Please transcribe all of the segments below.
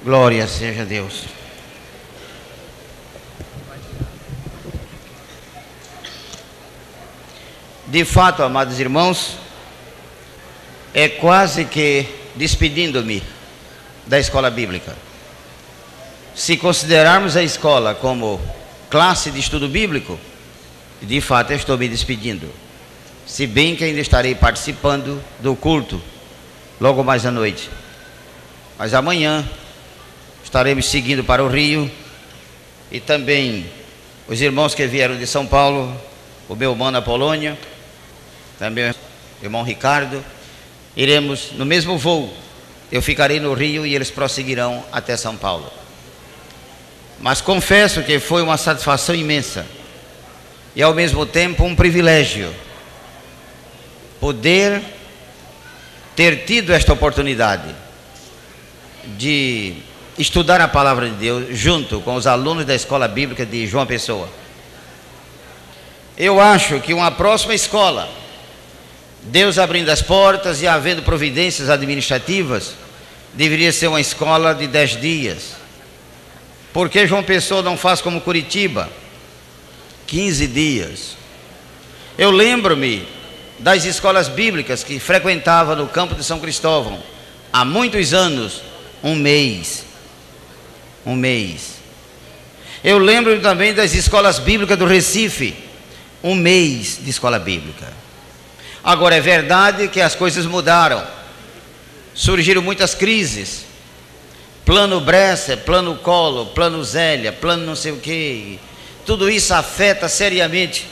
Glória seja a Deus. De fato, amados irmãos, é quase que despedindo-me da escola bíblica. Se considerarmos a escola como classe de estudo bíblico, de fato eu estou me despedindo. Se bem que ainda estarei participando do culto logo mais à noite. Mas amanhã estaremos seguindo para o Rio, e também os irmãos que vieram de São Paulo, o meu irmão na Polônia, também o irmão Ricardo, iremos no mesmo voo. Eu ficarei no Rio e eles prosseguirão até São Paulo. Mas confesso que foi uma satisfação imensa e ao mesmo tempo um privilégio poder ter tido esta oportunidade de estudar a palavra de Deus junto com os alunos da escola bíblica de João Pessoa. Eu acho que uma próxima escola, Deus abrindo as portas e havendo providências administrativas, deveria ser uma escola de 10 dias. Porque João Pessoa não faz como Curitiba, 15 dias. Eu lembro-me das escolas bíblicas que frequentava no campo de São Cristóvão, há muitos anos, um mês. Eu lembro também das escolas bíblicas do Recife, um mês de escola bíblica. Agora é verdade que as coisas mudaram, surgiram muitas crises, plano Bresser, plano Collor, plano Zélia, plano não sei o que, tudo isso afeta seriamente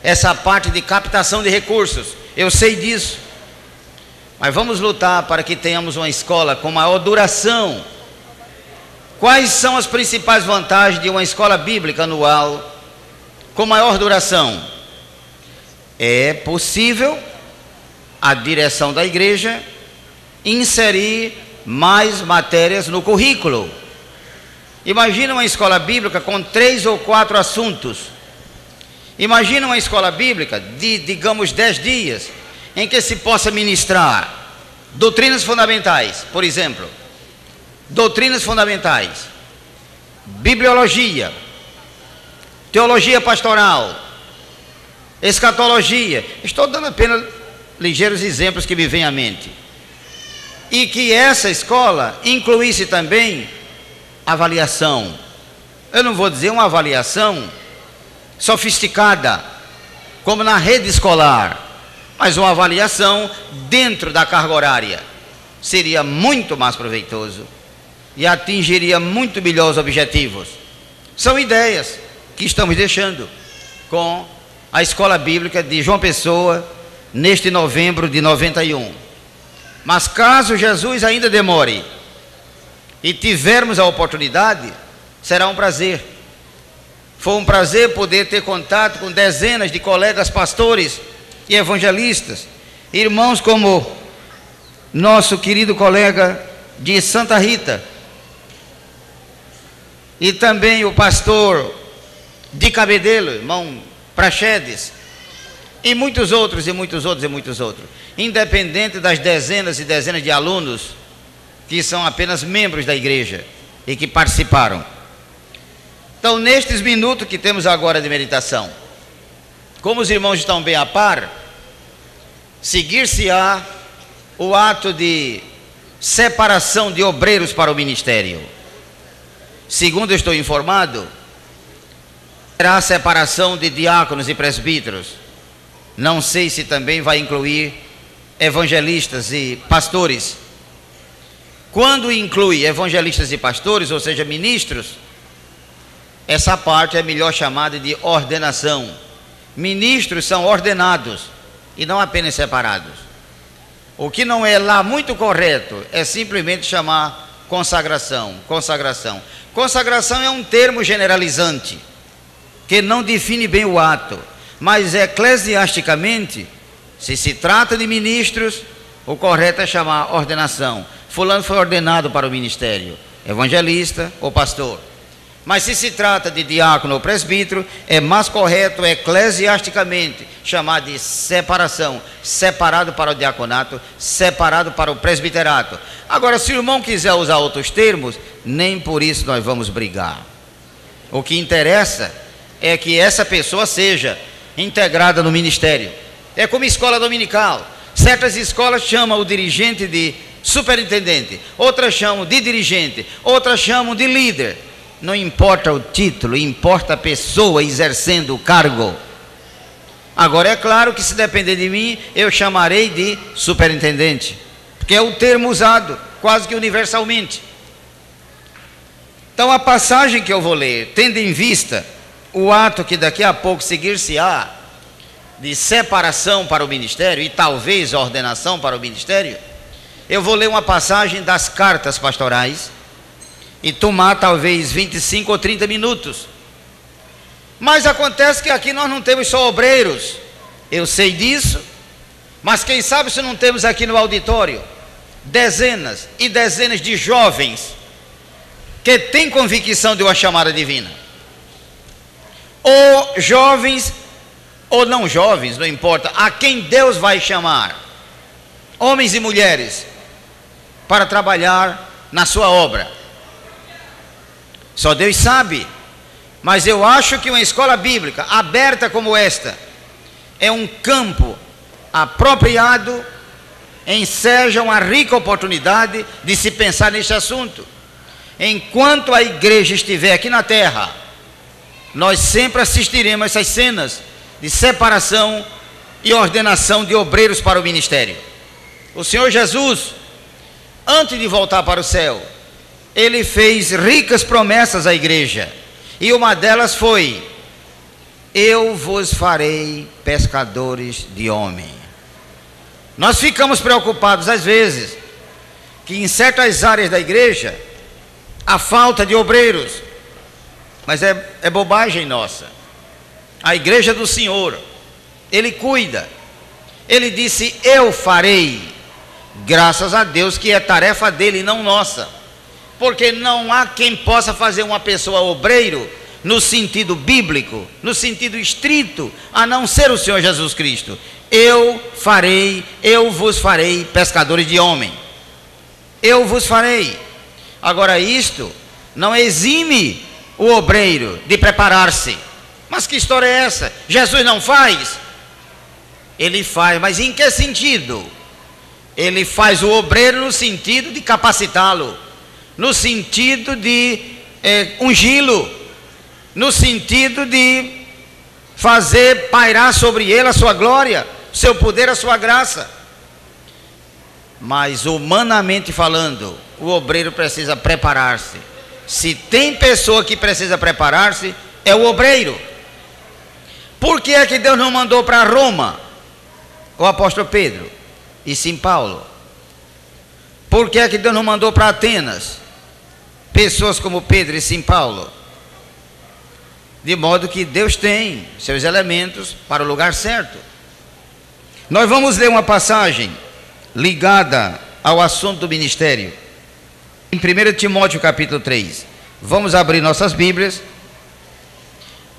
essa parte de captação de recursos, eu sei disso, mas vamos lutar para que tenhamos uma escola com maior duração. Quais são as principais vantagens de uma escola bíblica anual com maior duração? É possível a direção da igreja inserir mais matérias no currículo. Imagina uma escola bíblica com 3 ou 4 assuntos. Imagina uma escola bíblica de, digamos, 10 dias, em que se possa ministrar doutrinas fundamentais, por exemplo, doutrinas fundamentais, bibliologia, teologia pastoral, escatologia. Estou dando apenas ligeiros exemplos que me vêm à mente. E que essa escola incluísse também avaliação. Eu não vou dizer uma avaliação sofisticada, como na rede escolar, mas uma avaliação dentro da carga horária. Seria muito mais proveitoso e atingiria muito melhor os objetivos. São ideias que estamos deixando com a escola bíblica de João Pessoa neste novembro de 91. Mas caso Jesus ainda demore e tivermos a oportunidade, será um prazer. Foi um prazer poder ter contato com dezenas de colegas pastores e evangelistas, irmãos como nosso querido colega de Santa Rita, e também o pastor de Cabedelo, irmão Praxedes, e muitos outros, independente das dezenas e dezenas de alunos que são apenas membros da igreja e que participaram. Então, nestes minutos que temos agora de meditação, como os irmãos estão bem a par, seguir-se-á o ato de separação de obreiros para o ministério. Segundo eu estou informado, será a separação de diáconos e presbíteros. Não sei se também vai incluir evangelistas e pastores. Quando inclui evangelistas e pastores, ou seja, ministros, essa parte é melhor chamada de ordenação. Ministros são ordenados e não apenas separados. O que não é lá muito correto é simplesmente chamar consagração. Consagração é um termo generalizante que não define bem o ato, mas eclesiasticamente, se se trata de ministros, o correto é chamar ordenação. Fulano foi ordenado para o ministério, evangelista ou pastor. Mas se se trata de diácono ou presbítero, é mais correto eclesiasticamente chamar de separação, separado para o diaconato, separado para o presbiterato. Agora, se o irmão quiser usar outros termos, nem por isso nós vamos brigar. O que interessa é que essa pessoa seja integrada no ministério. É como escola dominical. Certas escolas chamam o dirigente de superintendente, outras chamam de dirigente, outras chamam de líder. Não importa o título, importa a pessoa exercendo o cargo. Agora é claro que se depender de mim, eu chamarei de superintendente, porque é o termo usado quase que universalmente. Então a passagem que eu vou ler, tendo em vista o ato que daqui a pouco seguir-se-á de separação para o ministério e talvez ordenação para o ministério, eu vou ler uma passagem das cartas pastorais e tomar talvez 25 ou 30 minutos. Mas acontece que aqui nós não temos só obreiros, eu sei disso, mas quem sabe se não temos aqui no auditório dezenas e dezenas de jovens que têm convicção de uma chamada divina, ou jovens ou não jovens, não importa, a quem Deus vai chamar, homens e mulheres, para trabalhar na sua obra. Só Deus sabe, mas eu acho que uma escola bíblica aberta como esta é um campo apropriado, enseja uma rica oportunidade de se pensar neste assunto. Enquanto a igreja estiver aqui na terra, nós sempre assistiremos essas cenas de separação e ordenação de obreiros para o ministério. O Senhor Jesus, antes de voltar para o céu, ele fez ricas promessas à igreja, e uma delas foi: eu vos farei pescadores de homem. Nós ficamos preocupados às vezes que em certas áreas da igreja há falta de obreiros, mas é bobagem nossa. A igreja do Senhor, Ele cuida. Ele disse: eu farei. Graças a Deus que é tarefa dele e não nossa, porque não há quem possa fazer uma pessoa obreiro no sentido bíblico, no sentido estrito, a não ser o Senhor Jesus Cristo. Eu farei, eu vos farei pescadores de homem. Eu vos farei. Agora, isto não exime o obreiro de preparar-se. Mas que história é essa? Jesus não faz? Ele faz, mas em que sentido? Ele faz o obreiro no sentido de capacitá-lo, no sentido de ungí-lo, no sentido de fazer pairar sobre ele a sua glória, seu poder, a sua graça. Mas humanamente falando, o obreiro precisa preparar-se. Se tem pessoa que precisa preparar-se, é o obreiro. Por que é que Deus não mandou para Roma o apóstolo Pedro e sim Paulo? Por que é que Deus não mandou para Atenas pessoas como Pedro e sim Paulo? De modo que Deus tem seus elementos para o lugar certo. Nós vamos ler uma passagem ligada ao assunto do ministério em 1 Timóteo capítulo 3. Vamos abrir nossas Bíblias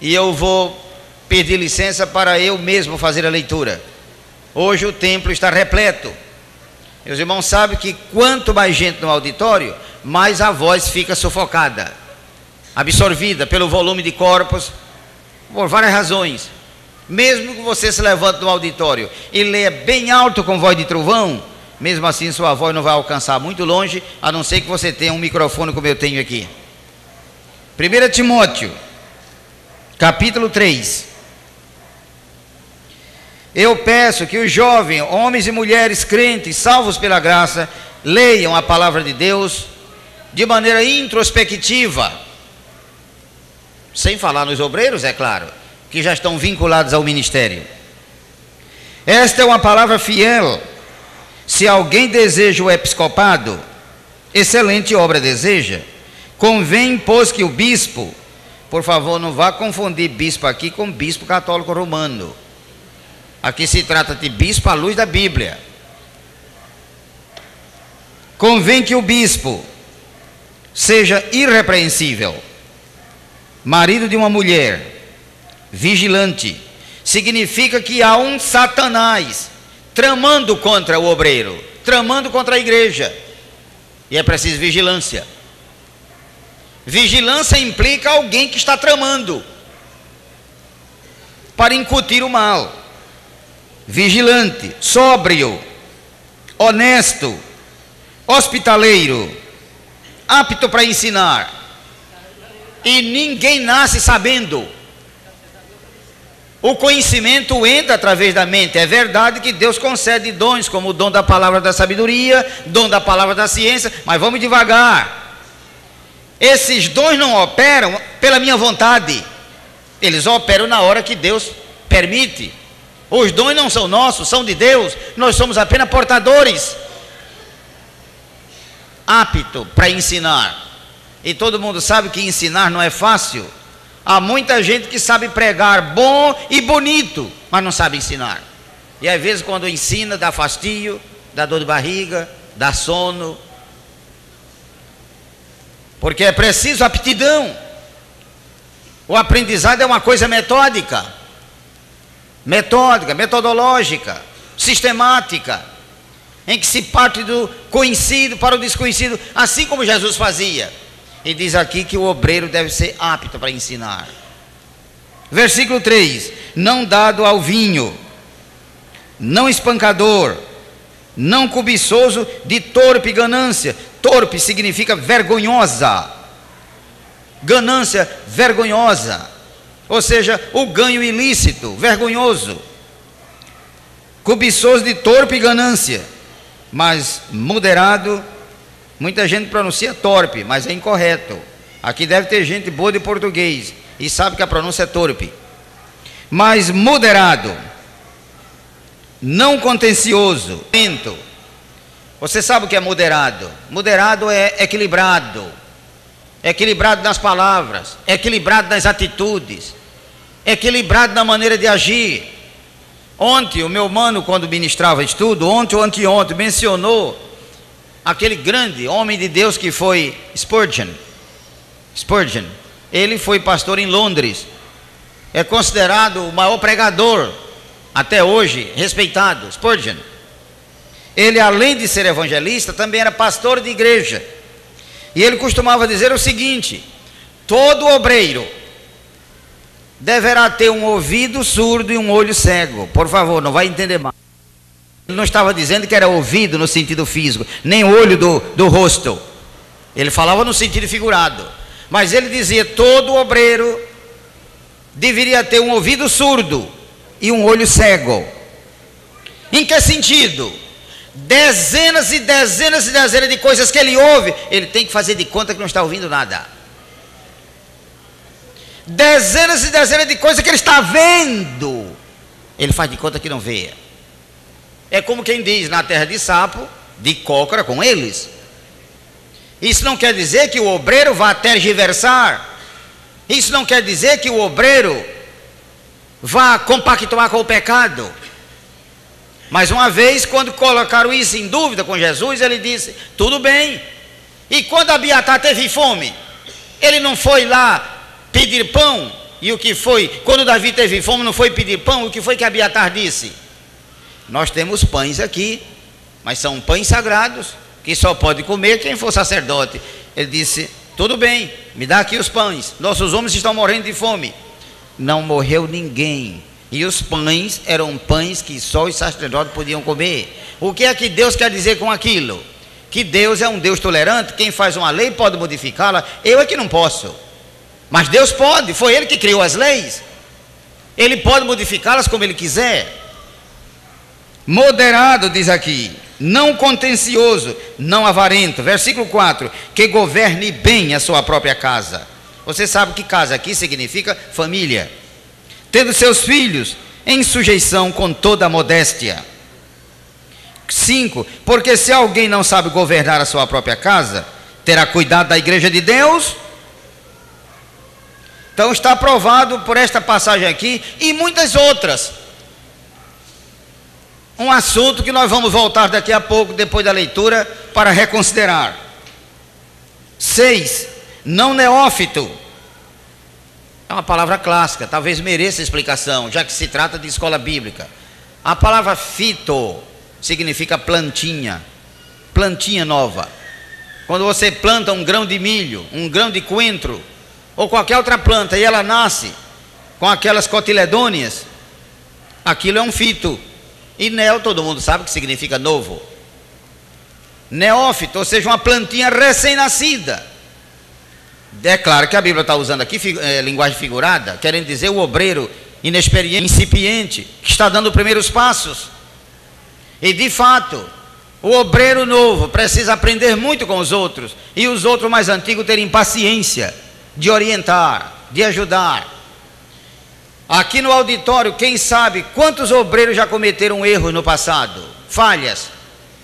e eu vou pedir licença para eu mesmo fazer a leitura. Hoje o templo está repleto. Meus irmãos sabem que quanto mais gente no auditório, mais a voz fica sufocada, absorvida pelo volume de corpos, por várias razões. Mesmo que você se levante no auditório e leia bem alto com voz de trovão, mesmo assim sua voz não vai alcançar muito longe, a não ser que você tenha um microfone como eu tenho aqui. 1 Timóteo capítulo 3. Eu peço que os jovens, homens e mulheres crentes, salvos pela graça, leiam a palavra de Deus de maneira introspectiva, sem falar nos obreiros, é claro, que já estão vinculados ao ministério. Esta é uma palavra fiel. Se alguém deseja o episcopado, excelente obra deseja. Convém, pois, que o bispo, por favor, não vá confundir bispo aqui com bispo católico romano. Aqui se trata de bispo à luz da Bíblia. Convém que o bispo seja irrepreensível, marido de uma mulher, vigilante, significa que há um Satanás tramando contra o obreiro, tramando contra a igreja, e é preciso vigilância. Vigilância implica alguém que está tramando para incutir o mal. Vigilante, sóbrio, honesto, hospitaleiro, apto para ensinar. E ninguém nasce sabendo. O conhecimento entra através da mente. É verdade que Deus concede dons, como o dom da palavra da sabedoria, dom da palavra da ciência, mas vamos devagar. Esses dons não operam pela minha vontade. Eles operam na hora que Deus permite. Os dons não são nossos, são de Deus. Nós somos apenas portadores. Apto para ensinar. E todo mundo sabe que ensinar não é fácil. Há muita gente que sabe pregar bom e bonito, mas não sabe ensinar. E às vezes quando ensina dá fastio, dá dor de barriga, dá sono. Porque é preciso aptidão. O aprendizado é uma coisa metódica, metodológica, sistemática, em que se parte do conhecido para o desconhecido, assim como Jesus fazia. E diz aqui que o obreiro deve ser apto para ensinar. Versículo 3: não dado ao vinho, não espancador, não cobiçoso de torpe ganância. Torpe significa vergonhosa. Ganância vergonhosa, ou seja, o ganho ilícito, vergonhoso. Cobiçoso de torpe ganância, mas moderado. Muita gente pronuncia torpe, mas é incorreto. Aqui deve ter gente boa de português e sabe que a pronúncia é torpe. Mas moderado, não contencioso. Você sabe o que é moderado? Moderado é equilibrado. Equilibrado nas palavras, equilibrado nas atitudes, equilibrado na maneira de agir. Ontem, o meu mano, quando ministrava estudo, ontem ou anteontem, mencionou aquele grande homem de Deus que foi Spurgeon. Ele foi pastor em Londres. É considerado o maior pregador até hoje, respeitado, Spurgeon. Ele, além de ser evangelista, também era pastor de igreja. E ele costumava dizer o seguinte: todo obreiro deverá ter um ouvido surdo e um olho cego. Por favor, não vai entender mal. Ele não estava dizendo que era ouvido no sentido físico, nem olho do rosto. Ele falava no sentido figurado. Mas ele dizia: todo obreiro deveria ter um ouvido surdo e um olho cego. Em que sentido? Dezenas e dezenas e dezenas de coisas que ele ouve, ele tem que fazer de conta que não está ouvindo nada. Dezenas e dezenas de coisas que ele está vendo, ele faz de conta que não vê. É como quem diz: na terra de sapo, de cócora com eles. Isso não quer dizer que o obreiro vá tergiversar. Isso não quer dizer que o obreiro vá compactuar com o pecado. Mas uma vez, quando colocaram isso em dúvida com Jesus, ele disse: tudo bem. E quando Abiatar teve fome, ele não foi lá pedir pão? E o que foi? Quando Davi teve fome, não foi pedir pão? O que foi que Abiatar disse? Nós temos pães aqui, mas são pães sagrados, que só pode comer quem for sacerdote. Ele disse: tudo bem, me dá aqui os pães, nossos homens estão morrendo de fome. Não morreu ninguém. E os pães eram pães que só os sacerdotes podiam comer. O que é que Deus quer dizer com aquilo? Que Deus é um Deus tolerante. Quem faz uma lei pode modificá-la. Eu é que não posso, mas Deus pode. Foi Ele que criou as leis. Ele pode modificá-las como Ele quiser. Moderado, diz aqui, não contencioso, não avarento. Versículo 4: que governe bem a sua própria casa. Você sabe que casa aqui significa família. Tendo seus filhos em sujeição com toda a modéstia. 5. Porque se alguém não sabe governar a sua própria casa, terá cuidado da igreja de Deus? Então está aprovado por esta passagem aqui e muitas outras. Um assunto que nós vamos voltar daqui a pouco, depois da leitura, para reconsiderar. 6. Não neófito. É uma palavra clássica, talvez mereça explicação, já que se trata de escola bíblica. A palavra fito significa plantinha, plantinha nova. Quando você planta um grão de milho, um grão de coentro, ou qualquer outra planta, e ela nasce com aquelas cotiledôneas, aquilo é um fito. E neo, todo mundo sabe que significa novo. Neófito, ou seja, uma plantinha recém-nascida. É claro que a Bíblia está usando aqui linguagem figurada, querendo dizer o obreiro inexperiente, incipiente, que está dando os primeiros passos. E de fato, o obreiro novo precisa aprender muito com os outros, e os outros mais antigos terem paciência de orientar, de ajudar. Aqui no auditório, quem sabe quantos obreiros já cometeram erros no passado, falhas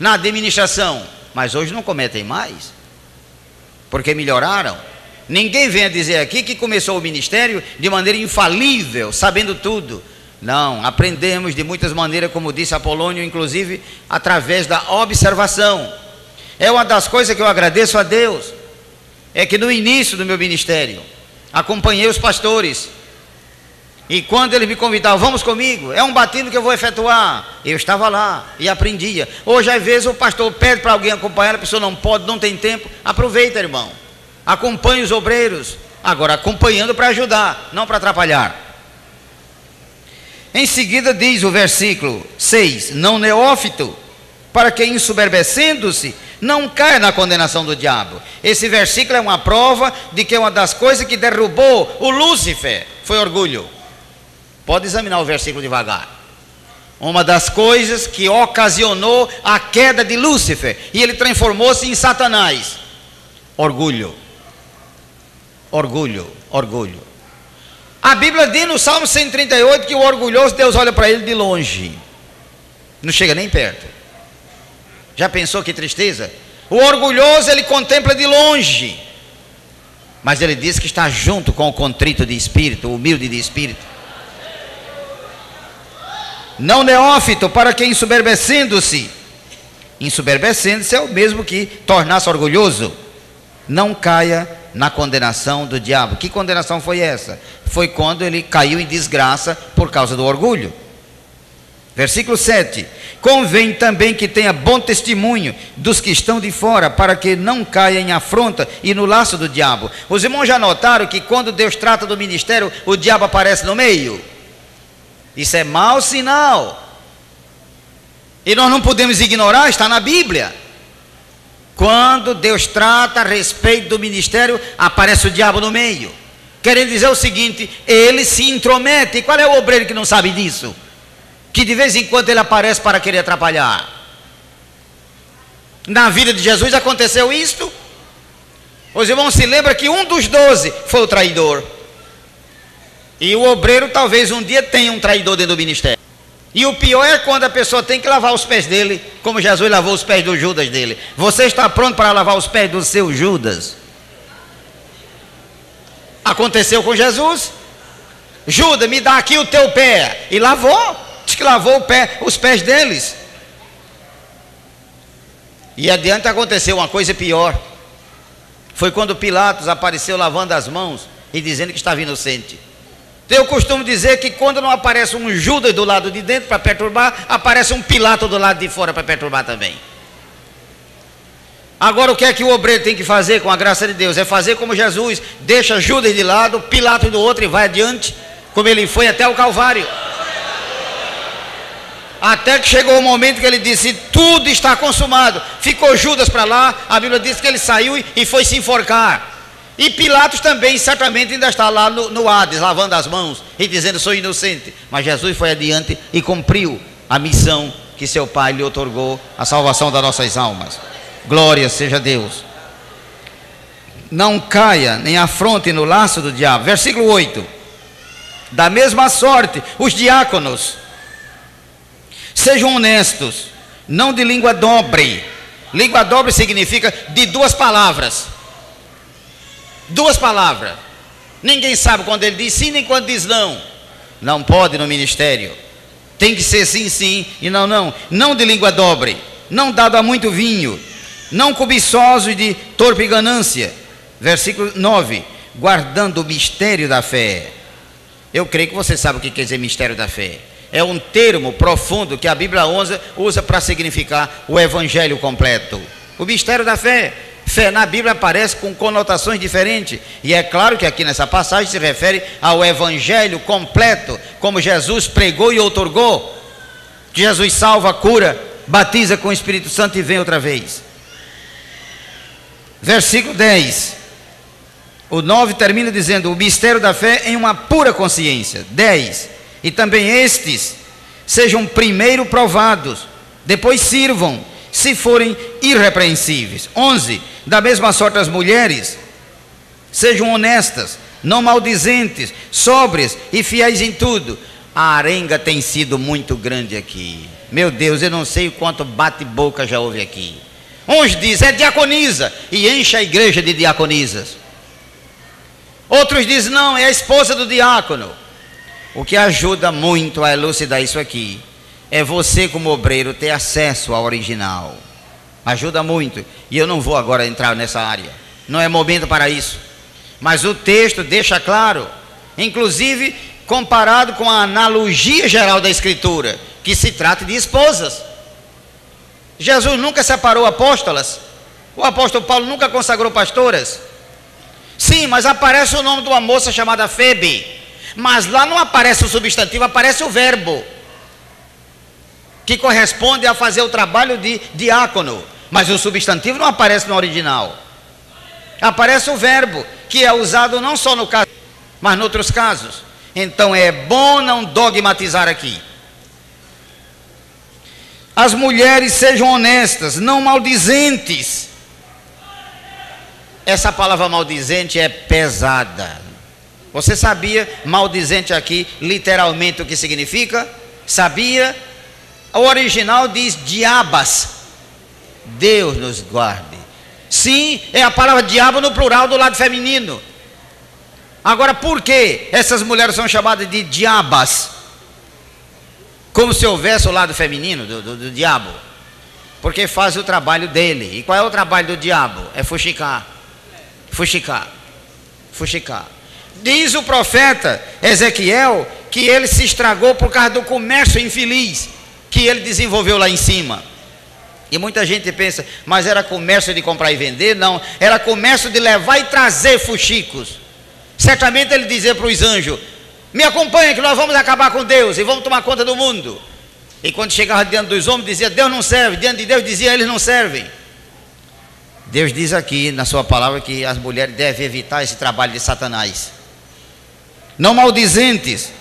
na administração, mas hoje não cometem mais, porque melhoraram. Ninguém venha dizer aqui que começou o ministério de maneira infalível, sabendo tudo. Não, aprendemos de muitas maneiras, como disse Apolônio, inclusive através da observação. É uma das coisas que eu agradeço a Deus, é que no início do meu ministério, acompanhei os pastores, e quando eles me convidavam, vamos comigo, é um batismo que eu vou efetuar, eu estava lá e aprendia. Hoje às vezes o pastor pede para alguém acompanhar, a pessoa não pode, não tem tempo, aproveita, irmão, acompanhe os obreiros, agora acompanhando para ajudar, não para atrapalhar. Em seguida diz o versículo 6, não neófito, para que ensoberbecendo-se, não caia na condenação do diabo. Esse versículo é uma prova de que uma das coisas que derrubou o Lúcifer foi orgulho. Pode examinar o versículo devagar. Uma das coisas que ocasionou a queda de Lúcifer, e ele transformou-se em Satanás, orgulho. Orgulho, orgulho. A Bíblia diz no Salmo 138 que o orgulhoso, Deus olha para ele de longe, não chega nem perto. Já pensou que tristeza? O orgulhoso ele contempla de longe, mas ele diz que está junto com o contrito de espírito, o humilde de espírito. Não neófito, para que ensoberbecendo-se é o mesmo que tornar-se orgulhoso, não caia na condenação do diabo. Que condenação foi essa? Foi quando ele caiu em desgraça por causa do orgulho. Versículo 7, convém também que tenha bom testemunho dos que estão de fora, para que não caia em afronta e no laço do diabo. Os irmãos já notaram que quando Deus trata do ministério, o diabo aparece no meio? Isso é mau sinal, e nós não podemos ignorar, está na Bíblia. Quando Deus trata a respeito do ministério, aparece o diabo no meio, querendo dizer o seguinte, ele se intromete. E qual é o obreiro que não sabe disso? Que de vez em quando ele aparece para querer atrapalhar. Na vida de Jesus aconteceu isto. Os irmãos se lembram que um dos 12 foi o traidor, e o obreiro talvez um dia tenha um traidor dentro do ministério. E o pior é quando a pessoa tem que lavar os pés dele, como Jesus lavou os pés do Judas dele. Você está pronto para lavar os pés do seu Judas? Aconteceu com Jesus. Judas, me dá aqui o teu pé. E lavou, diz que lavou os pés deles. E adiante aconteceu uma coisa pior. Foi quando Pilatos apareceu lavando as mãos e dizendo que estava inocente. Eu costumo dizer que quando não aparece um Judas do lado de dentro para perturbar, aparece um Pilato do lado de fora para perturbar também. Agora o que é que o obreiro tem que fazer com a graça de Deus? É fazer como Jesus, deixa Judas de lado, Pilato do outro e vai adiante, como ele foi até o Calvário. Até que chegou o momento que ele disse, tudo está consumado. Ficou Judas para lá, a Bíblia diz que ele saiu e foi se enforcar. E Pilatos também certamente ainda está lá no Hades, lavando as mãos e dizendo, sou inocente. Mas Jesus foi adiante e cumpriu a missão que seu Pai lhe otorgou, a salvação das nossas almas. Glória seja a Deus. Não caia nem afronte no laço do diabo. Versículo 8. Da mesma sorte, os diáconos sejam honestos, não de língua dobre. Língua dobre significa de duas palavras. Duas palavras. Ninguém sabe quando ele diz sim nem quando diz não. Não pode no ministério. Tem que ser sim, sim e não, não. Não de língua dobre, não dado a muito vinho, não cobiçosos de torpe ganância. Versículo 9. Guardando o mistério da fé. Eu creio que você sabe o que quer dizer mistério da fé. É um termo profundo que a Bíblia usa para significar o evangelho completo. O mistério da fé. Fé na Bíblia aparece com conotações diferentes. E é claro que aqui nessa passagem se refere ao evangelho completo, como Jesus pregou e outorgou. Que Jesus salva, cura, batiza com o Espírito Santo e vem outra vez. Versículo 10. O 9 termina dizendo: o mistério da fé em uma pura consciência. 10. E também estes sejam primeiro provados, depois sirvam, se forem irrepreensíveis. 11. Da mesma sorte as mulheres sejam honestas, não maldizentes, sóbrias e fiéis em tudo. A arenga tem sido muito grande aqui. Meu Deus, eu não sei o quanto bate-boca já houve aqui. Uns dizem, é diaconisa, e enche a igreja de diaconisas. Outros dizem, não, é a esposa do diácono. O que ajuda muito a elucidar isso aqui é você, como obreiro, ter acesso ao original. Ajuda muito. E eu não vou agora entrar nessa área, não é momento para isso. Mas o texto deixa claro, inclusive comparado com a analogia geral da Escritura, que se trata de esposas. Jesus nunca separou apóstolas. O apóstolo Paulo nunca consagrou pastoras. Sim, mas aparece o nome de uma moça chamada Febe. Mas lá não aparece o substantivo, aparece o verbo, que corresponde a fazer o trabalho de diácono. Mas o substantivo não aparece no original. Aparece o verbo, que é usado não só no caso, mas em outros casos. Então é bom não dogmatizar aqui. As mulheres sejam honestas, não maldizentes. Essa palavra maldizente é pesada. Você sabia, maldizente aqui, literalmente o que significa? Sabia? O original diz diabas. Deus nos guarde. Sim, é a palavra diabo no plural do lado feminino. Agora, por que essas mulheres são chamadas de diabas? Como se houvesse o lado feminino do diabo. Porque faz o trabalho dele. E qual é o trabalho do diabo? É fuxicar. Fuxicar. Fuxicar. Diz o profeta Ezequiel que ele se estragou por causa do comércio infeliz que ele desenvolveu lá em cima. E muita gente pensa, mas era comércio de comprar e vender? Não, era comércio de levar e trazer fuxicos. Certamente ele dizia para os anjos, me acompanha que nós vamos acabar com Deus e vamos tomar conta do mundo. E quando chegava diante dos homens dizia, Deus não serve. Diante de Deus dizia, eles não servem. Deus diz aqui na sua palavra que as mulheres devem evitar esse trabalho de Satanás. Não maldizentes.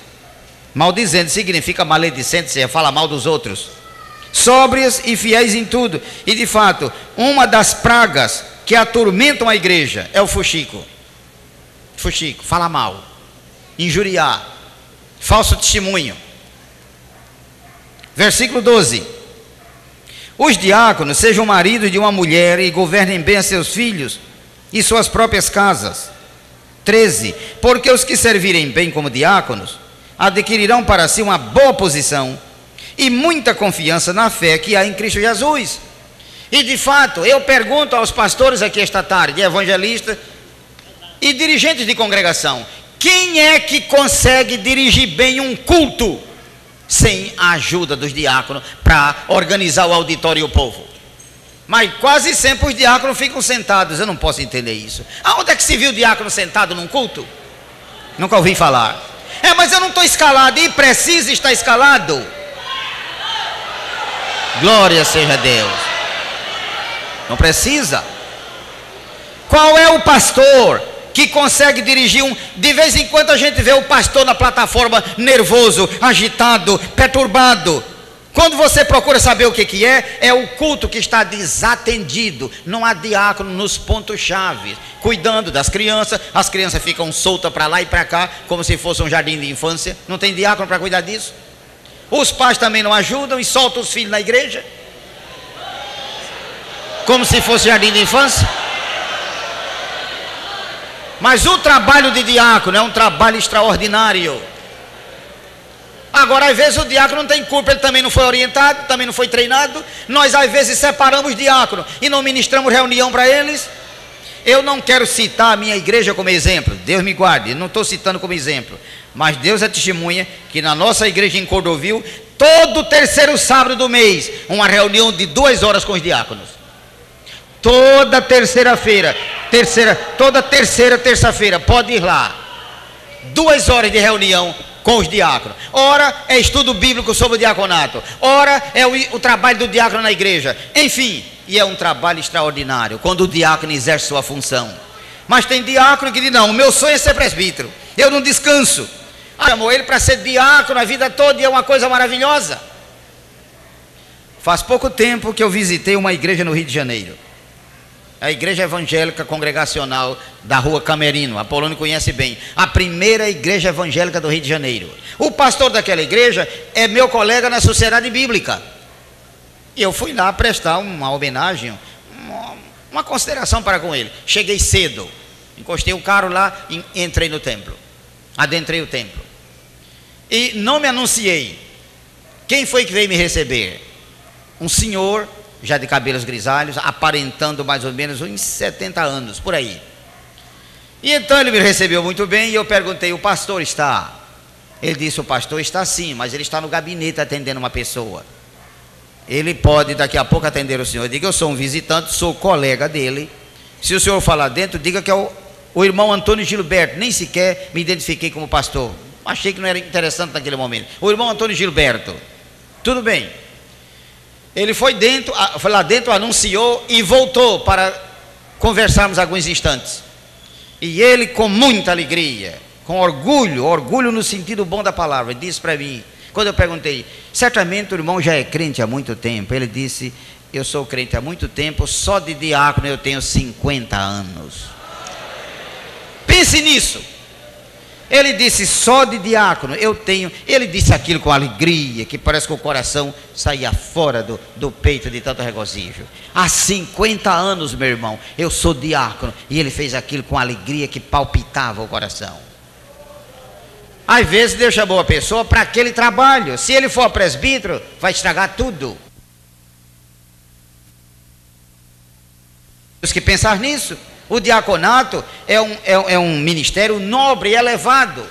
Maldizente significa maledicente, você fala mal dos outros. Sóbrias e fiéis em tudo. E de fato, uma das pragas que atormentam a igreja é o fuxico. Fuxico, fala mal, injuriar, falso testemunho. Versículo 12. Os diáconos sejam maridos de uma mulher e governem bem a seus filhos e suas próprias casas. 13. Porque os que servirem bem como diáconos adquirirão para si uma boa posição e muita confiança na fé que há em Cristo Jesus. E de fato, eu pergunto aos pastores aqui esta tarde, evangelistas e dirigentes de congregação, quem é que consegue dirigir bem um culto sem a ajuda dos diáconos para organizar o auditório e o povo? Mas quase sempre os diáconos ficam sentados. Eu não posso entender isso. Aonde é que se viu o diácono sentado num culto? Nunca ouvi falar. Mas eu não estou escalado. E precisa estar escalado. Glória seja a Deus. Não precisa. Qual é o pastor que consegue dirigir de vez em quando a gente vê o pastor na plataforma nervoso, agitado, perturbado. Quando você procura saber o que é o culto que está desatendido. Não há diácono nos pontos-chave, cuidando das crianças. As crianças ficam soltas para lá e para cá, como se fosse um jardim de infância. Não tem diácono para cuidar disso. Os pais também não ajudam e soltam os filhos na igreja, como se fosse jardim de infância. Mas o trabalho de diácono é um trabalho extraordinário. Agora, às vezes o diácono não tem culpa, ele também não foi orientado, também não foi treinado. Nós às vezes separamos diácono e não ministramos reunião para eles. Eu não quero citar a minha igreja como exemplo, Deus me guarde, não estou citando como exemplo, mas Deus é testemunha que na nossa igreja em Cordovil, todo terceiro sábado do mês, uma reunião de 2 horas com os diáconos. Toda terça-feira, pode ir lá. 2 horas de reunião com os diáconos. Ora é estudo bíblico sobre o diaconato, ora é o trabalho do diácono na igreja. Enfim, e é um trabalho extraordinário quando o diácono exerce sua função. Mas tem diácono que diz: não, o meu sonho é ser presbítero, eu não descanso. Chamou ele para ser diácono a vida toda e é uma coisa maravilhosa. Faz pouco tempo que eu visitei uma igreja no Rio de Janeiro, a igreja evangélica congregacional da rua Camerino. A Polônia conhece bem, a primeira igreja evangélica do Rio de Janeiro. O pastor daquela igreja é meu colega na sociedade bíblica, e eu fui lá prestar uma homenagem, uma consideração para com ele. Cheguei cedo, encostei o carro lá e entrei no templo, adentrei o templo e não me anunciei. Quem foi que veio me receber? Um senhor já de cabelos grisalhos, aparentando mais ou menos uns 70 anos, por aí. E então ele me recebeu muito bem e eu perguntei: o pastor está? Ele disse: o pastor está sim, mas ele está no gabinete atendendo uma pessoa. Ele pode daqui a pouco atender o senhor. Eu digo: eu sou um visitante, sou colega dele. Se o senhor falar dentro, diga que é o irmão Antônio Gilberto. Nem sequer me identifiquei como pastor, achei que não era interessante naquele momento. O irmão Antônio Gilberto. Tudo bem. Ele foi lá dentro, anunciou e voltou para conversarmos alguns instantes. E ele, com muita alegria, com orgulho no sentido bom da palavra, disse para mim, quando eu perguntei: certamente o irmão já é crente há muito tempo? Ele disse: eu sou crente há muito tempo, só de diácono eu tenho 50 anos. Pense nisso. Ele disse: só de diácono eu tenho. Ele disse aquilo com alegria, que parece que o coração saía fora do peito de tanto regozijo. Há 50 anos, meu irmão, eu sou diácono. E ele fez aquilo com alegria que palpitava o coração. Às vezes Deus chamou a pessoa para aquele trabalho. Se ele for presbítero, vai estragar tudo. Temos que pensar nisso. O diaconato é um ministério nobre e elevado.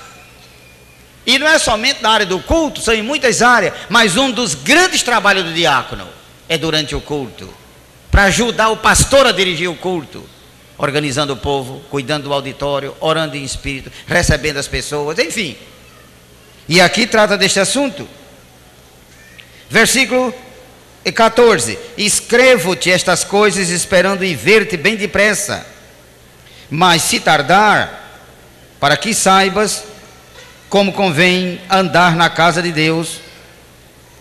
E não é somente na área do culto, são em muitas áreas. Mas um dos grandes trabalhos do diácono é durante o culto, para ajudar o pastor a dirigir o culto, organizando o povo, cuidando do auditório, orando em espírito, recebendo as pessoas, enfim. E aqui trata deste assunto. Versículo 14: escrevo-te estas coisas esperando ir ver-te bem depressa, mas se tardar, para que saibas como convém andar na casa de Deus,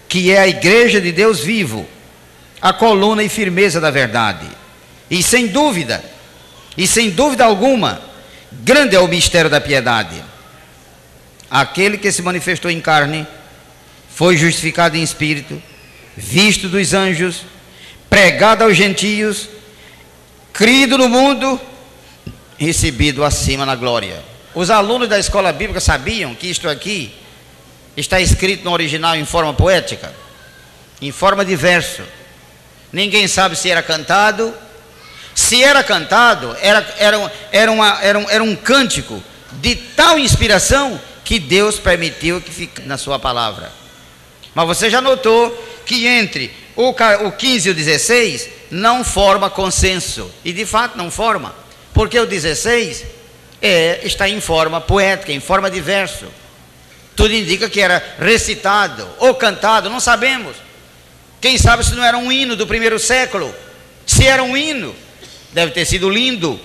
que é a igreja de Deus vivo, a coluna e firmeza da verdade. E sem dúvida alguma, grande é o mistério da piedade. Aquele que se manifestou em carne, foi justificado em espírito, visto dos anjos, pregado aos gentios, crido no mundo, recebido acima na glória. Os alunos da escola bíblica sabiam que isto aqui está escrito no original em forma poética, em forma de verso. Ninguém sabe se era cantado. Se era cantado, era um cântico de tal inspiração que Deus permitiu que ficasse na sua palavra. Mas você já notou que entre o 15 e o 16 não forma consenso. E de fato não forma, porque o 16 está em forma poética, em forma de verso. Tudo indica que era recitado ou cantado, não sabemos. Quem sabe se não era um hino do primeiro século. Se era um hino, deve ter sido lindo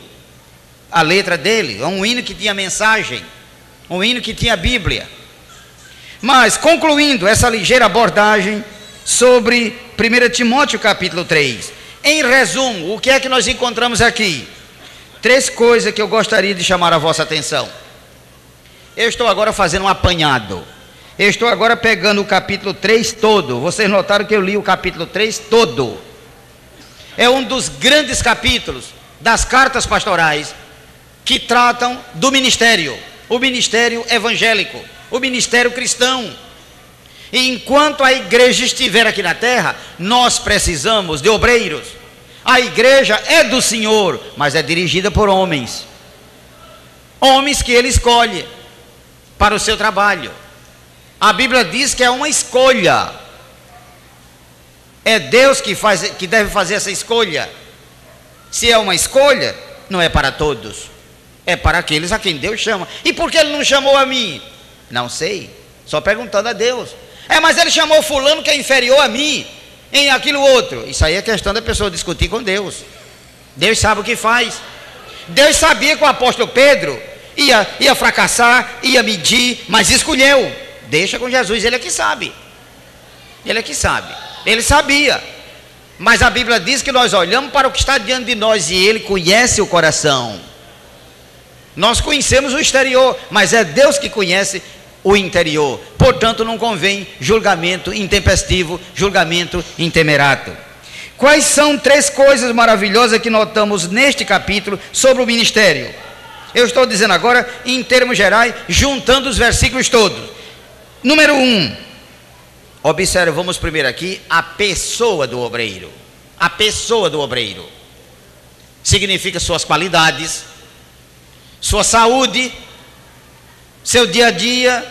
a letra dele. É um hino que tinha mensagem, um hino que tinha Bíblia. Mas concluindo essa ligeira abordagem sobre 1 Timóteo capítulo 3, em resumo, o que é que nós encontramos aqui? 3 coisas que eu gostaria de chamar a vossa atenção. Eu estou agora fazendo um apanhado. Eu estou agora pegando o capítulo 3 todo. Vocês notaram que eu li o capítulo 3 todo. É um dos grandes capítulos das cartas pastorais que tratam do ministério, o ministério evangélico, o ministério cristão. E enquanto a igreja estiver aqui na terra, nós precisamos de obreiros, A igreja é do Senhor, mas é dirigida por homens. Homens que ele escolhe para o seu trabalho. A Bíblia diz que é uma escolha. É Deus que deve fazer essa escolha. Se é uma escolha, não é para todos. É para aqueles a quem Deus chama. E por que ele não chamou a mim? Não sei. Só perguntando a Deus. Mas ele chamou fulano que é inferior a mim, em aquilo outro. Isso aí é questão da pessoa discutir com Deus. Deus sabe o que faz. Deus sabia que o apóstolo Pedro ia fracassar, ia medir, mas escolheu. Deixa com Jesus, ele é que sabe. Ele é que sabe. Ele sabia. Mas a Bíblia diz que nós olhamos para o que está diante de nós e ele conhece o coração. Nós conhecemos o exterior, mas é Deus que conhece o interior. Portanto, não convém julgamento intempestivo, julgamento intemerato. Quais são 3 coisas maravilhosas que notamos neste capítulo sobre o ministério? Eu estou dizendo agora em termos gerais, juntando os versículos todos. Número 1, observe, vamos primeiro aqui, a pessoa do obreiro. A pessoa do obreiro significa suas qualidades, sua saúde, seu dia a dia,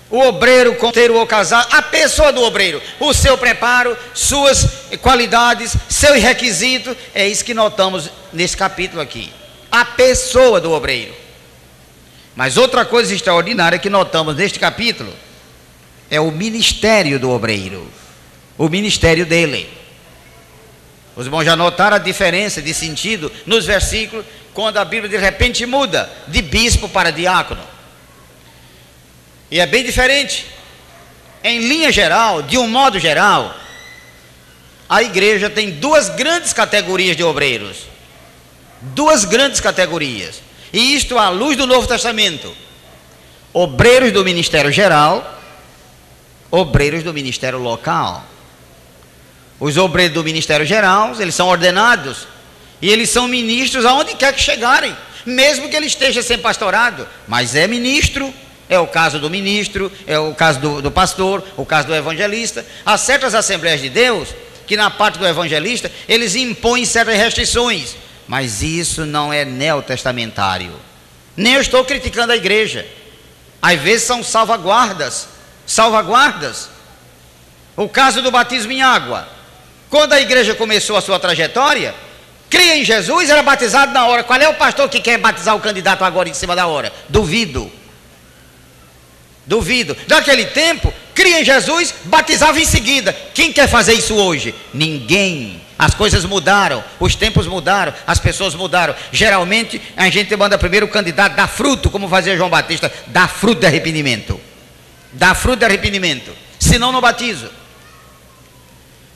o obreiro, solteiro ou casado, a pessoa do obreiro, o seu preparo, suas qualidades, seus requisitos, é isso que notamos nesse capítulo aqui. A pessoa do obreiro. Mas outra coisa extraordinária que notamos neste capítulo é o ministério do obreiro, o ministério dele. Os irmãos já notaram a diferença de sentido nos versículos, quando a Bíblia de repente muda de bispo para diácono. E é bem diferente. Em linha geral, de um modo geral, a igreja tem 2 grandes categorias de obreiros. 2 grandes categorias. E isto à luz do Novo Testamento. Obreiros do ministério geral, obreiros do ministério local. Os obreiros do ministério geral, eles são ordenados e eles são ministros aonde quer que chegarem, mesmo que ele esteja sem pastorado, mas é ministro. É o caso do ministro, é o caso do pastor, o caso do evangelista. Há certas Assembleias de Deus que na parte do evangelista eles impõem certas restrições, mas isso não é neotestamentário. Nem eu estou criticando a igreja. Às vezes são salvaguardas. O caso do batismo em água. Quando a igreja começou a sua trajetória, cria em Jesus, era batizado na hora. Qual é o pastor que quer batizar o candidato agora em cima da hora? Duvido. Naquele tempo, cria em Jesus, batizava em seguida. Quem quer fazer isso hoje? Ninguém. As coisas mudaram, os tempos mudaram, as pessoas mudaram. Geralmente a gente manda primeiro o candidato dar fruto, como fazia João Batista, dar fruto de arrependimento. Dá fruto de arrependimento, senão não batizo.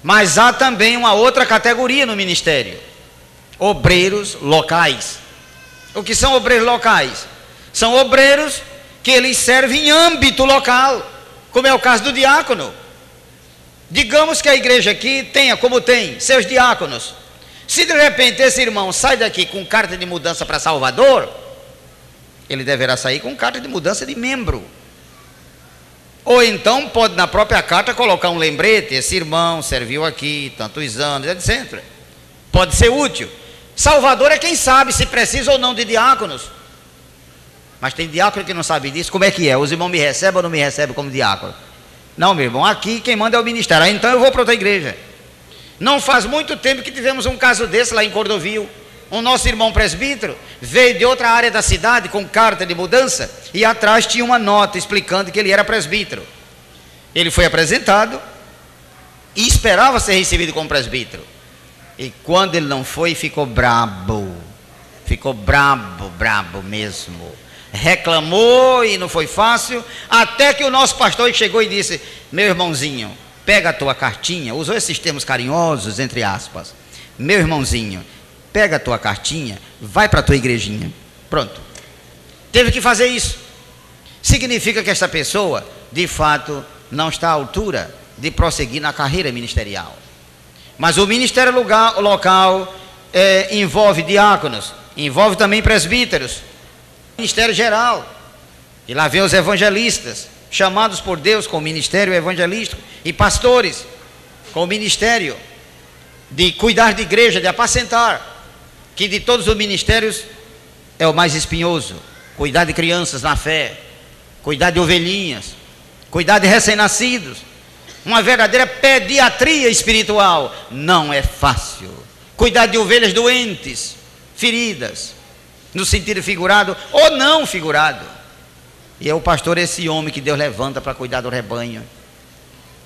Mas há também uma outra categoria no ministério: obreiros locais. O que são obreiros locais? São obreiros que eles servem em âmbito local, como é o caso do diácono. Digamos que a igreja aqui tenha, como tem, seus diáconos. Se de repente esse irmão sai daqui com carta de mudança para Salvador, ele deverá sair com carta de mudança de membro. Ou então pode na própria carta colocar um lembrete: esse irmão serviu aqui tantos anos, etc. Pode ser útil. Salvador é quem sabe se precisa ou não de diáconos. Mas tem diácono que não sabe disso. Como é que é? Os irmãos me recebem ou não me recebem como diácono? Não, meu irmão, aqui quem manda é o ministério. Então eu vou para outra igreja. Não faz muito tempo que tivemos um caso desse lá em Cordovil. O nosso irmão presbítero veio de outra área da cidade com carta de mudança e atrás tinha uma nota explicando que ele era presbítero. Ele foi apresentado e esperava ser recebido como presbítero. E quando ele não foi, ficou brabo. Ficou brabo mesmo. Reclamou e não foi fácil, até que o nosso pastor chegou e disse: meu irmãozinho, pega a tua cartinha. Usou esses termos carinhosos, entre aspas. Meu irmãozinho, pega a tua cartinha, vai para a tua igrejinha. Pronto. Teve que fazer isso. Significa que esta pessoa, de fato, não está à altura de prosseguir na carreira ministerial. Mas o ministério local envolve diáconos, envolve também presbíteros, ministério geral. E lá vem os evangelistas, chamados por Deus com o ministério evangelístico, e pastores com o ministério. de cuidar de igreja, de apacentar, que de todos os ministérios é o mais espinhoso. Cuidar de crianças na fé, cuidar de ovelhinhas, cuidar de recém-nascidos, uma verdadeira pediatria espiritual. Não é fácil. Cuidar de ovelhas doentes, feridas, no sentido figurado ou não figurado. E é o pastor, esse homem que Deus levanta para cuidar do rebanho,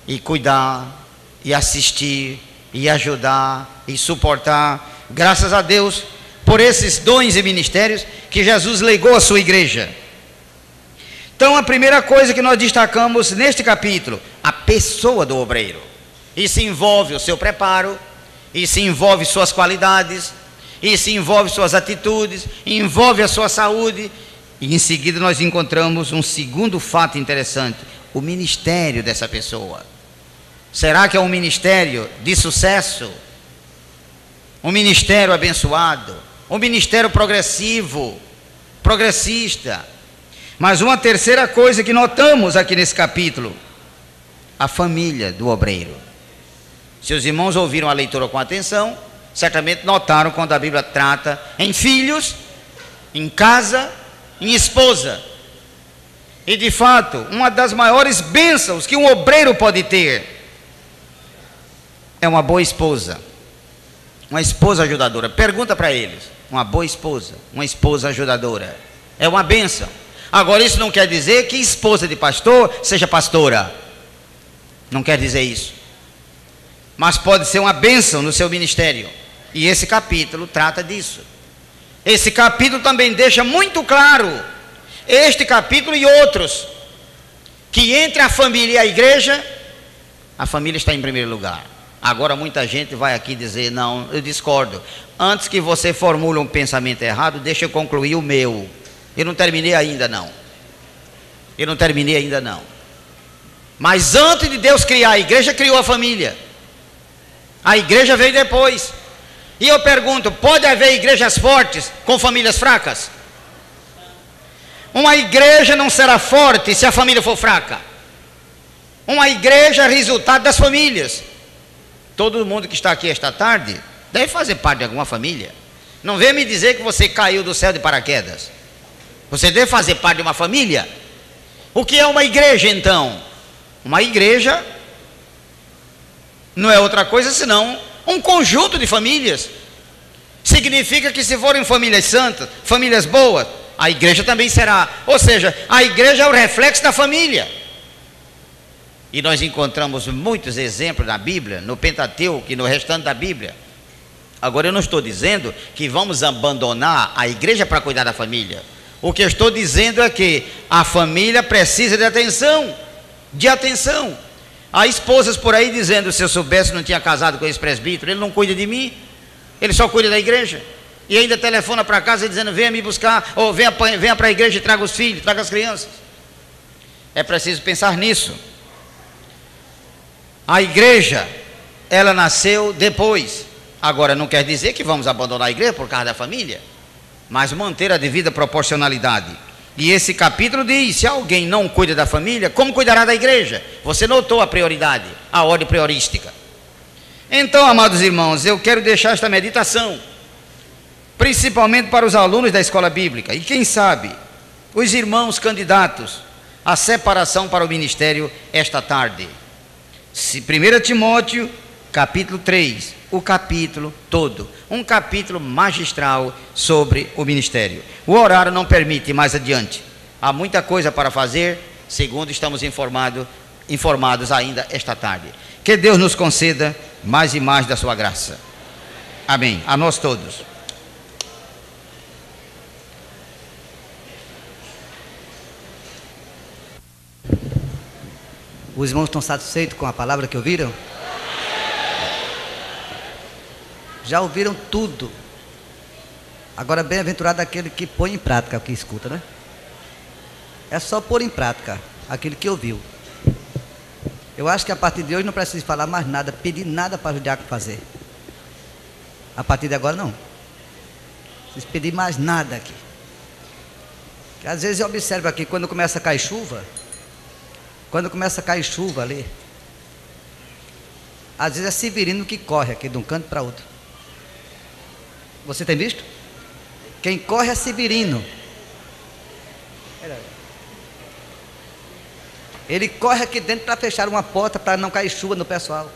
e cuidar, e assistir, e ajudar, e suportar. Graças a Deus por esses dons e ministérios que Jesus legou à sua igreja. Então, a primeira coisa que nós destacamos neste capítulo, a pessoa do obreiro. Isso envolve o seu preparo, isso envolve suas qualidades, isso envolve suas atitudes, envolve a sua saúde. E em seguida nós encontramos um segundo fato interessante, o ministério dessa pessoa. Será que é um ministério de sucesso? Um ministério abençoado? Um ministério progressivo, progressista? Mas uma terceira coisa que notamos aqui nesse capítulo, a família do obreiro. Se os irmãos ouviram a leitura com atenção, certamente notaram quando a Bíblia trata em filhos, em casa, em esposa. E de fato, uma das maiores bênçãos que um obreiro pode ter é uma boa esposa, uma esposa ajudadora. Pergunta para eles: uma boa esposa, uma esposa ajudadora é uma bênção. Agora, isso não quer dizer que esposa de pastor seja pastora, não quer dizer isso, mas pode ser uma bênção no seu ministério. E esse capítulo trata disso. Esse capítulo também deixa muito claro, este capítulo e outros, que entre a família e a igreja, a família está em primeiro lugar. Agora muita gente vai aqui dizer: não, eu discordo. Antes que você formule um pensamento errado, deixa eu concluir o meu. Eu não terminei ainda não. Eu não terminei ainda não. Mas antes de Deus criar a igreja, criou a família. A igreja veio depois. E eu pergunto: pode haver igrejas fortes com famílias fracas? Uma igreja não será forte se a família for fraca. Uma igreja é resultado das famílias. Todo mundo que está aqui esta tarde deve fazer parte de alguma família. Não venha me dizer que você caiu do céu de paraquedas. Você deve fazer parte de uma família. O que é uma igreja então? Uma igreja não é outra coisa senão um conjunto de famílias. Significa que se forem famílias santas, famílias boas, a igreja também será. Ou seja, a igreja é o reflexo da família. E nós encontramos muitos exemplos na Bíblia, no Pentateuco e no restante da Bíblia. Agora, eu não estou dizendo que vamos abandonar a igreja para cuidar da família. O que eu estou dizendo é que a família precisa de atenção, de atenção. Há esposas por aí dizendo: se eu soubesse, não tinha casado com esse presbítero, ele não cuida de mim, ele só cuida da igreja. E ainda telefona para casa dizendo: venha me buscar, ou venha para a igreja e traga os filhos, traga as crianças. É preciso pensar nisso. A igreja, ela nasceu depois. Agora, não quer dizer que vamos abandonar a igreja por causa da família, mas manter a devida proporcionalidade. E esse capítulo diz: se alguém não cuida da família, como cuidará da igreja? Você notou a prioridade, a ordem priorística. Então, amados irmãos, eu quero deixar esta meditação, principalmente para os alunos da escola bíblica, e quem sabe, os irmãos candidatos à separação para o ministério esta tarde. 1 Timóteo, capítulo 3, o capítulo todo, um capítulo magistral sobre o ministério. O horário não permite mais adiante, há muita coisa para fazer, segundo estamos informados ainda esta tarde. Que Deus nos conceda mais e mais da sua graça. Amém. A nós todos. Os irmãos estão satisfeitos com a palavra que ouviram? Já ouviram tudo. Agora, bem-aventurado aquele que põe em prática o que escuta, né? É só pôr em prática aquilo que ouviu. Eu acho que a partir de hoje não precisa falar mais nada, pedir nada para o diácono fazer. A partir de agora não. Não precisa pedir mais nada aqui. Porque às vezes eu observo aqui, quando começa a cair chuva, ali, Às vezes é Severino que corre aqui de um canto para outro. Você tem visto? Quem corre é Severino. Ele corre aqui dentro para fechar uma porta para não cair chuva no pessoal.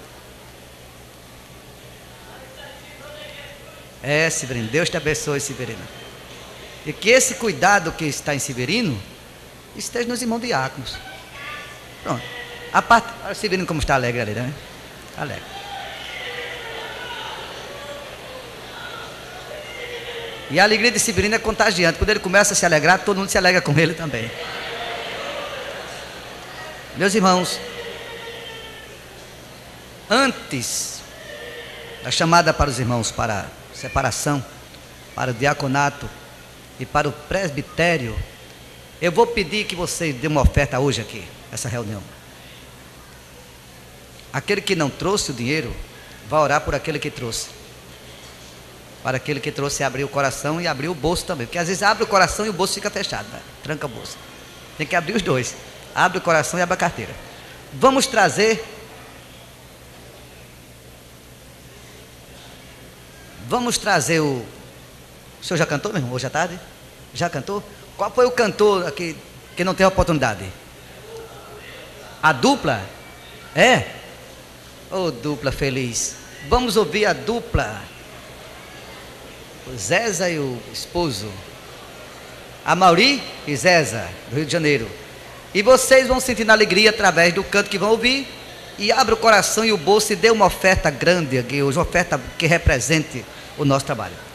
É, Severino, Deus te abençoe, Severino. E que esse cuidado que está em Severino esteja nos irmãos diáconos. Pronto. A parte. Olha o Severino como está alegre ali, né? Alegre. E a alegria de Severino é contagiante. Quando ele começa a se alegrar, todo mundo se alegra com ele também. Meus irmãos, antes da chamada para os irmãos para separação, para o diaconato e para o presbitério, eu vou pedir que vocês dêem uma oferta hoje aqui, nessa reunião. Aquele que não trouxe o dinheiro, vai orar por aquele que trouxe. Para aquele que trouxe abrir o coração e abrir o bolso também. Porque às vezes abre o coração e o bolso fica fechado, né? Tranca o bolso. Tem que abrir os dois. Abre o coração e abre a carteira. Vamos trazer. Vamos trazer o senhor já cantou, meu irmão, hoje à tarde? Já cantou? Qual foi o cantor aqui que não tem oportunidade? A dupla? É? Oh, dupla feliz. Vamos ouvir a dupla. O Zéza e o esposo. A Mauri e Zéza, do Rio de Janeiro. E vocês vão sentindo alegria através do canto que vão ouvir. E abre o coração e o bolso e dê uma oferta grande aqui hoje, uma oferta que represente o nosso trabalho.